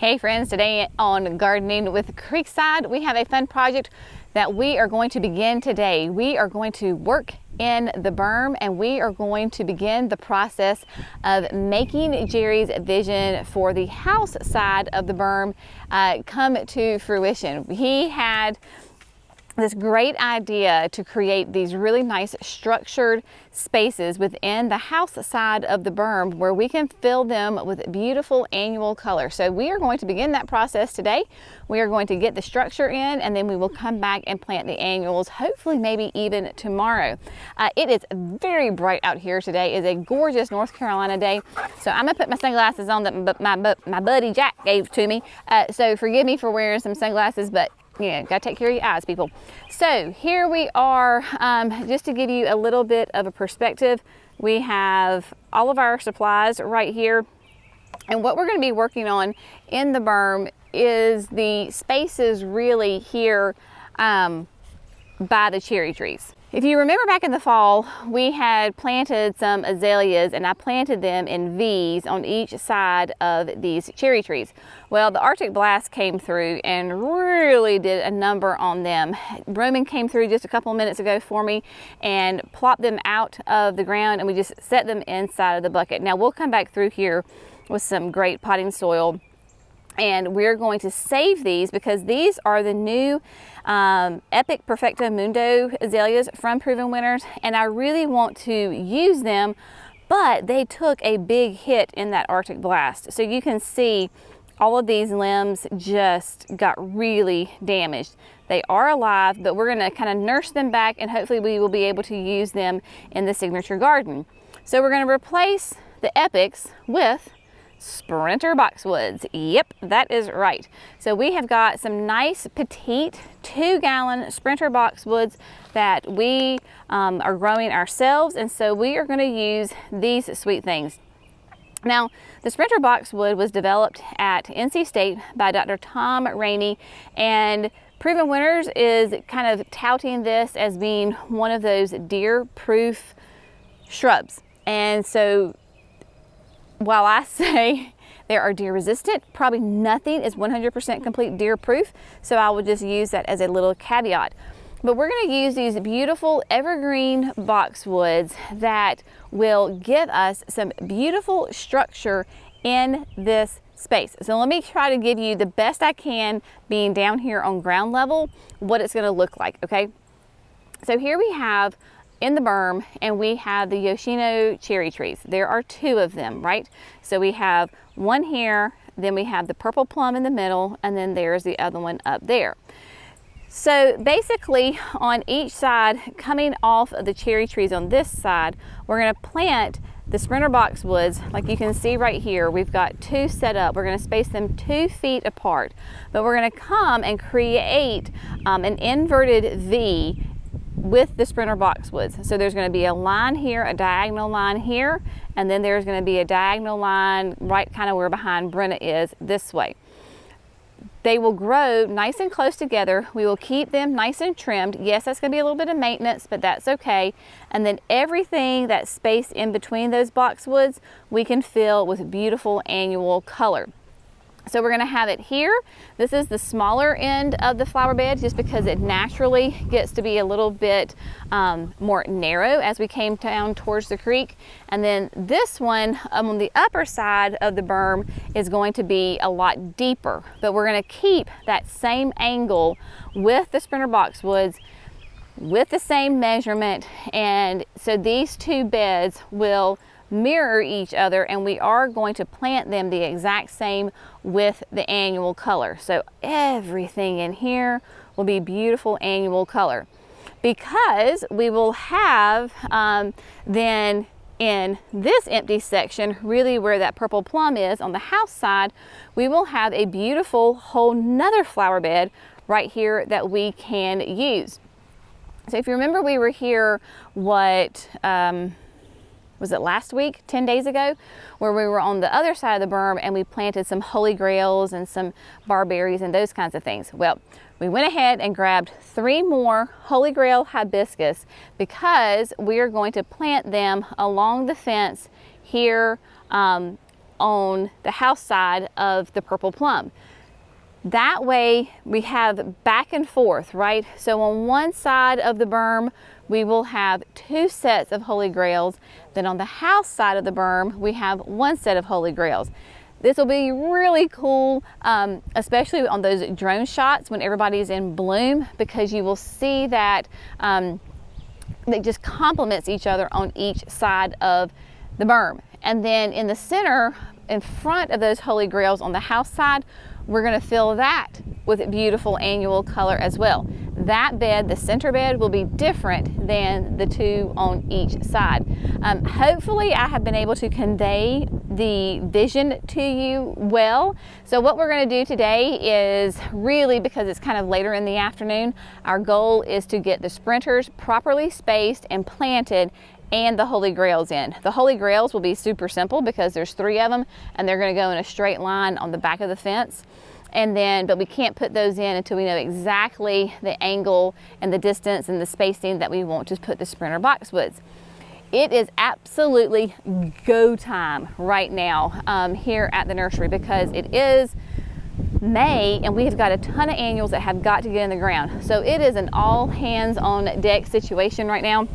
Hey friends, today on Gardening with Creekside, we have a fun project that we are going to begin today. We are going to work in the berm and we are going to begin the process of making Jerry's vision for the house side of the berm come to fruition. He had this great idea to create these really nice structured spaces within the house side of the berm where we can fill them with beautiful annual color. So we are going to begin that process today. We are going to get the structure in and then we will come back and plant the annuals, hopefully maybe even tomorrow. It is very bright out here today. It is a gorgeous North Carolina day. So I'm gonna put my sunglasses on that my buddy Jack gave to me. So forgive me for wearing some sunglasses, but yeah, gotta take care of your eyes, people. So here we are, just to give you a little bit of a perspective. We have all of our supplies right here. And what we're gonna be working on in the berm is the spaces really here by the cherry trees. If you remember back in the fall, we had planted some azaleas and I planted them in V's on each side of these cherry trees. Well, the Arctic blast came through and really did a number on them. Roman came through just a couple of minutes ago for me and plopped them out of the ground and we just set them inside of the bucket. Now we'll come back through here with some great potting soil and we're going to save these because these are the new Epic Perfecto Mundo azaleas from Proven Winners, and I really want to use them, but they took a big hit in that Arctic blast. So you can see all of these limbs just got really damaged. They are alive, but we're gonna kind of nurse them back and hopefully we will be able to use them in the signature garden. So we're gonna replace the Epics with Sprinter boxwoods. Yep, that is right. So we have got some nice petite 2-gallon Sprinter boxwoods that we are growing ourselves, and so we are going to use these sweet things. Now, the Sprinter boxwood was developed at NC State by Dr. Tom Rainey, and Proven Winners is kind of touting this as being one of those deer-proof shrubs. And so while I say they are deer resistant, probably nothing is 100% complete deer proof. So I will just use that as a little caveat. But we're going to use these beautiful evergreen boxwoods that will give us some beautiful structure in this space. So let me try to give you the best I can, being down here on ground level, what it's going to look like, okay? So here we have in the berm, and we have the Yoshino cherry trees. There are 2 of them, right? So we have one here, then we have the purple plum in the middle, and then there's the other one up there. So basically on each side, coming off of the cherry trees on this side, we're gonna plant the Sprinter boxwoods. Like you can see right here, we've got 2 set up. We're gonna space them 2 feet apart, but we're gonna come and create an inverted V with the Sprinter boxwoods. So there's going to be a line here, a diagonal line here, and then there's going to be a diagonal line right kind of where behind Brenna is this way. They will grow nice and close together. We will keep them nice and trimmed. Yes, that's going to be a little bit of maintenance, but that's okay. And then everything that's spaced in between those boxwoods, we can fill with beautiful annual color. So we're gonna have it here. This is the smaller end of the flower bed just because it naturally gets to be a little bit more narrow as we came down towards the creek. And then this one on the upper side of the berm is going to be a lot deeper, but we're gonna keep that same angle with the Sprinter boxwoods with the same measurement. And so these 2 beds will mirror each other, and we are going to plant them the exact same with the annual color. So everything in here will be beautiful annual color, because we will have then in this empty section, really where that purple plum is on the house side, we will have a beautiful whole nother flower bed right here that we can use. So if you remember, we were here, what was it last week, 10 days ago, where we were on the other side of the berm and we planted some Holy Grails and some barberries and those kinds of things. Well, we went ahead and grabbed 3 more Holy Grail hibiscus because we are going to plant them along the fence here on the house side of the purple plum. That way we have back and forth, right? So on one side of the berm, we will have 2 sets of Holy Grails. Then on the house side of the berm, we have 1 set of Holy Grails. This will be really cool, especially on those drone shots when everybody's in bloom, because you will see that it just complements each other on each side of the berm. And then in the center, in front of those Holy Grails on the house side, we're going to fill that with beautiful annual color as well. That bed, the center bed, will be different than the 2 on each side. Hopefully I have been able to convey the vision to you well. So what we're going to do today is really, because it's kind of later in the afternoon, our goal is to get the sprinters properly spaced and planted and the Holy Grails in. The Holy Grails will be super simple because there's 3 of them and they're going to go in a straight line on the back of the fence. And then, but we can't put those in until we know exactly the angle and the distance and the spacing that we want to put the sprinter boxwoods. It is absolutely go time right now here at the nursery, because it is May and we have got a ton of annuals that have got to get in the ground. So it is an all hands on deck situation right now.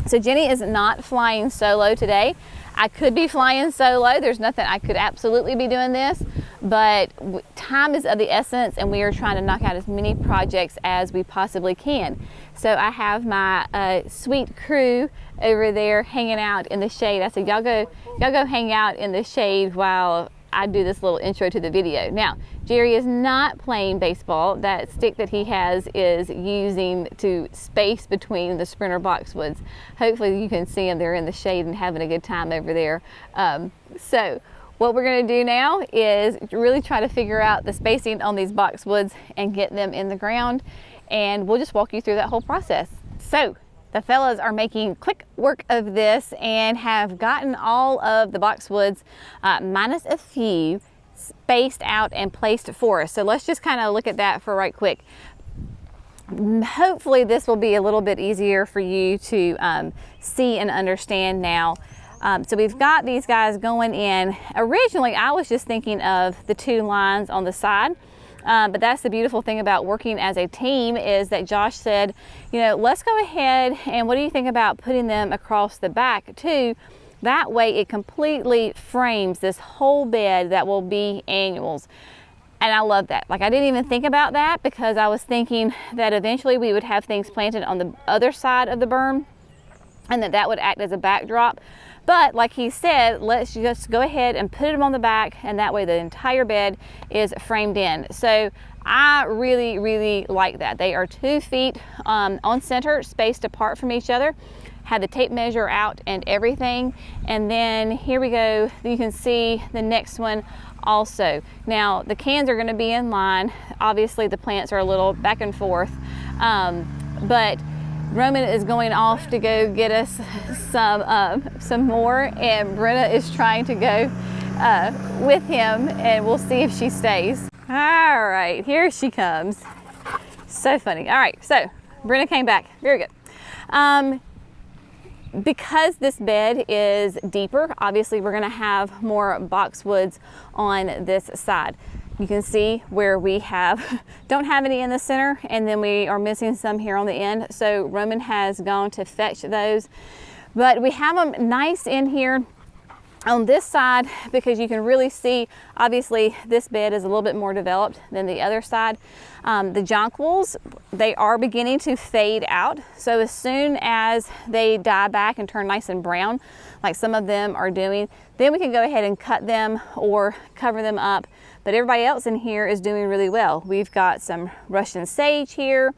So Jenny is not flying solo today. I could be flying solo. There's nothing, I could absolutely be doing this, but time is of the essence and we are trying to knock out as many projects as we possibly can. So I have my sweet crew over there hanging out in the shade. I said, y'all go hang out in the shade while I do this little intro to the video. Now, Jerry is not playing baseball. That stick that he has is using to space between the sprinter boxwoods. Hopefully you can see them. They're in the shade and having a good time over there. So what we're going to do now is really try to figure out the spacing on these boxwoods and get them in the ground. And we'll just walk you through that whole process. So the fellas are making quick work of this and have gotten all of the boxwoods, minus a few, spaced out and placed for us. So let's just kind of look at that for right quick. Hopefully this will be a little bit easier for you to see and understand now. So we've got these guys going in. Originally I was just thinking of the 2 lines on the side. But that's the beautiful thing about working as a team, is that Josh said, you know, let's go ahead and what do you think about putting them across the back too? That way it completely frames this whole bed that will be annuals. And I love that. Like, I didn't even think about that because I was thinking that eventually we would have things planted on the other side of the berm and that would act as a backdrop. But like he said, let's just go ahead and put them on the back, and that way the entire bed is framed in. So I really, really like that. They are 2 feet on center, spaced apart from each other. Had the tape measure out and everything. And then here we go. You can see the next one also. Now the cans are going to be in line. Obviously the plants are a little back and forth, but Roman is going off to go get us some more, and Brenna is trying to go with him, and we'll see if she stays. All right, here she comes. So funny. All right, so Brenna came back. Very good. Because this bed is deeper, obviously we're going to have more boxwoods on this side. You can see where we don't have any in the center, and then we are missing some here on the end. So Roman has gone to fetch those, but we have them nice in here on this side because you can really see, obviously this bed is a little bit more developed than the other side. The jonquils, they are beginning to fade out. So as soon as they die back and turn nice and brown, like some of them are doing, then we can go ahead and cut them or cover them up. But everybody else in here is doing really well. We've got some Russian sage here.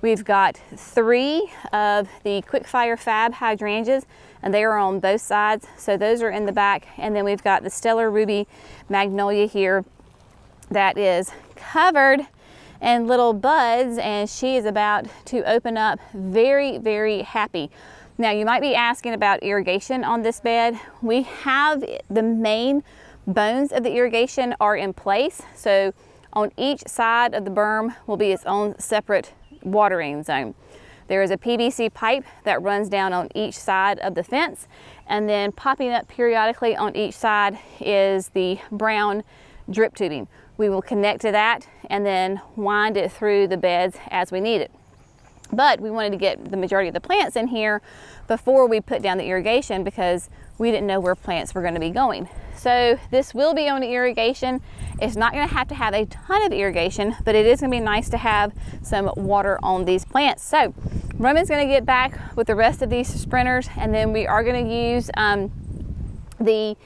We've got 3 of the Quickfire Fab hydrangeas, and they are on both sides. So those are in the back. And then we've got the Stellar Ruby Magnolia here that is covered in little buds, and she is about to open up. Very, very happy. Now you might be asking about irrigation on this bed. We have the main bones of the irrigation are in place. So on each side of the berm will be its own separate watering zone. There is a PVC pipe that runs down on each side of the fence, and then popping up periodically on each side is the brown drip tubing. We will connect to that and then wind it through the beds as we need it. But we wanted to get the majority of the plants in here before we put down the irrigation because we didn't know where plants were going to be going. So this will be on irrigation. It's not going to have a ton of irrigation, but it is going to be nice to have some water on these plants. So Roman's going to get back with the rest of these sprinters, and then we are going to use the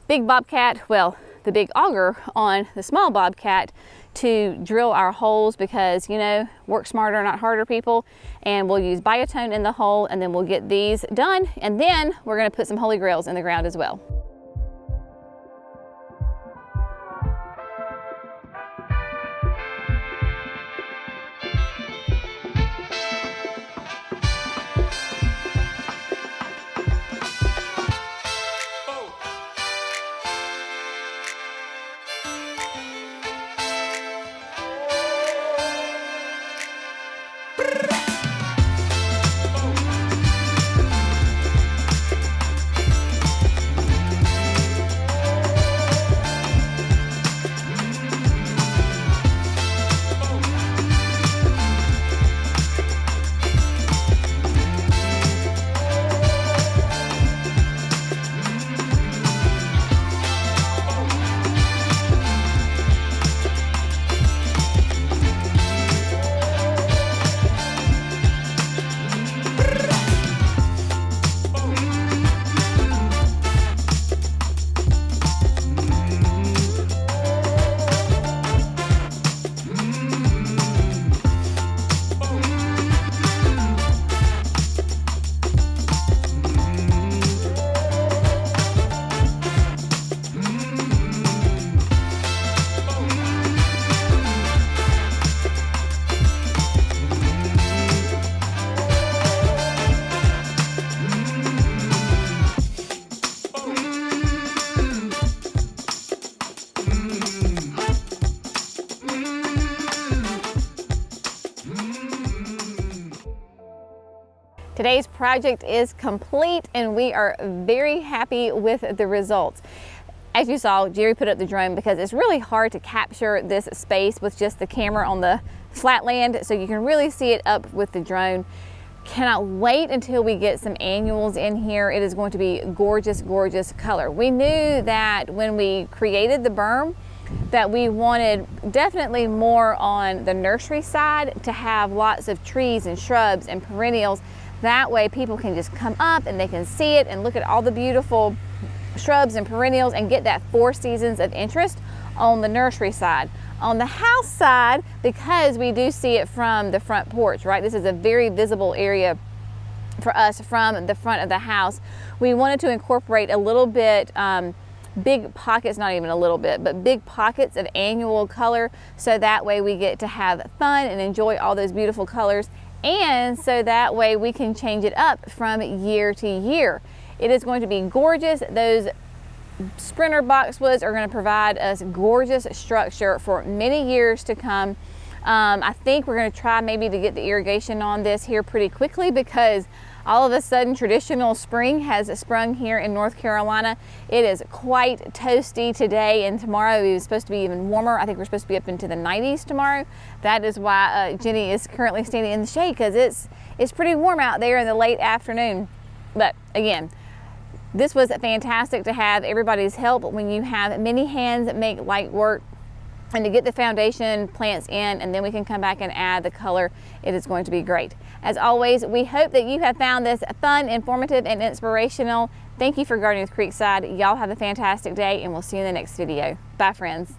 big bobcat, well, the big auger on the small bobcat to drill our holes because, you know, work smarter, not harder, people. And we'll use biotone in the hole, and then we'll get these done. And then we're going to put some Holy Grails in the ground as well. Today's project is complete and we are very happy with the results. As you saw, Jerry put up the drone because it's really hard to capture this space with just the camera on the flat land, so you can really see it up with the drone. Cannot wait until we get some annuals in here. It is going to be gorgeous, gorgeous color. We knew that when we created the berm that we wanted definitely more on the nursery side to have lots of trees and shrubs and perennials. That way people can just come up and they can see it and look at all the beautiful shrubs and perennials and get that 4 seasons of interest on the nursery side. On the house side, because we do see it from the front porch, right? This is a very visible area for us from the front of the house. We wanted to incorporate a little bit big pockets, not even a little bit, but big pockets of annual color, so that way we get to have fun and enjoy all those beautiful colors, and so that way we can change it up from year to year. It is going to be gorgeous. Those sprinter boxwoods are going to provide us gorgeous structure for many years to come. I think we're going to try maybe to get the irrigation on this here pretty quickly, because all of a sudden traditional spring has sprung here in North Carolina. It is quite toasty today, and tomorrow is supposed to be even warmer. I think we're supposed to be up into the 90s tomorrow. That is why Jenny is currently standing in the shade, because it's pretty warm out there in the late afternoon. But again, this was fantastic to have everybody's help. When you have many hands that make light work, and to get the foundation plants in, and then we can come back and add the color, it is going to be great. As always, we hope that you have found this fun, informative, and inspirational. Thank you for gardening with Creekside. Y'all have a fantastic day, and we'll see you in the next video. Bye, friends.